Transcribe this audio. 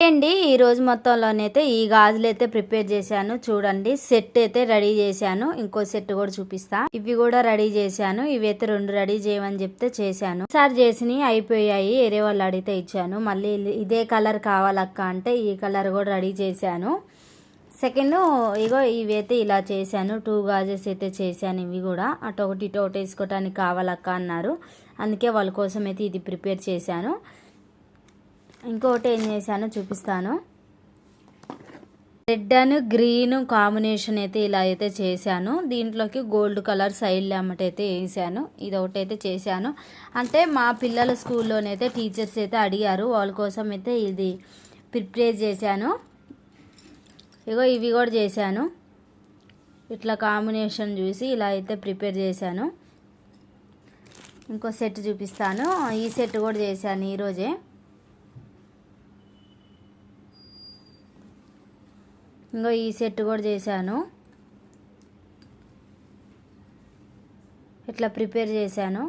అండి ఈ రోజు మొత్తంలోనైతే ఈ గాజులు అయితే ప్రిపేర్ చేశాను. చూడండి సెట్ అయితే రెడీ చేశాను. ఇంకో సెట్ కూడా చూపిస్తా. ఇవి కూడా రెడీ చేశాను. ఇవైతే 2 రెడీ చేయమని చెప్తే చేశాను. సార్ చేసినవి అయిపోయాయి. వేరే వాళ్ళు అడిగితే ఇచ్చాను. మళ్ళీ ఇదే కలర్ కావాలక్క అంటే ఈ కలర్ కూడా రెడీ చేశాను. సెకండ్ ఇగో ఇవైతే ఇలా చేశాను. 2 గాజెస్ అయితే చేశాను. ఇవి కూడా అటు ఒకటి ఇటు ఒకటి వేసుకోవటానికి కావాలక్క అన్నారు. అందుకే వాళ్ళ కోసం అయితే ఇది ప్రిపేర్ చేశాను. ఇంకొకటి ఏం చేశానో చూపిస్తాను. రెడ్ అండ్ గ్రీన్ కాంబినేషన్ అయితే ఇలా అయితే చేశాను. దీంట్లోకి గోల్డ్ కలర్ సైడ్ ల్యామట్ అయితే వేసాను. ఇది ఒకటి అయితే చేశాను. అంటే మా పిల్లల స్కూల్లోనైతే టీచర్స్ అయితే అడిగారు. వాళ్ళ కోసం అయితే ఇది ప్రిపేర్ చేశాను. ఇగో ఇవి కూడా చేశాను. ఇట్లా కాంబినేషన్ చూసి ఇలా అయితే ప్రిపేర్ చేశాను. ఇంకో సెట్ చూపిస్తాను. ఈ సెట్ కూడా చేశాను ఈరోజే. ఇంకో ఈ సెట్ కూడా చేశాను. ఇట్లా ప్రిపేర్ చేశాను.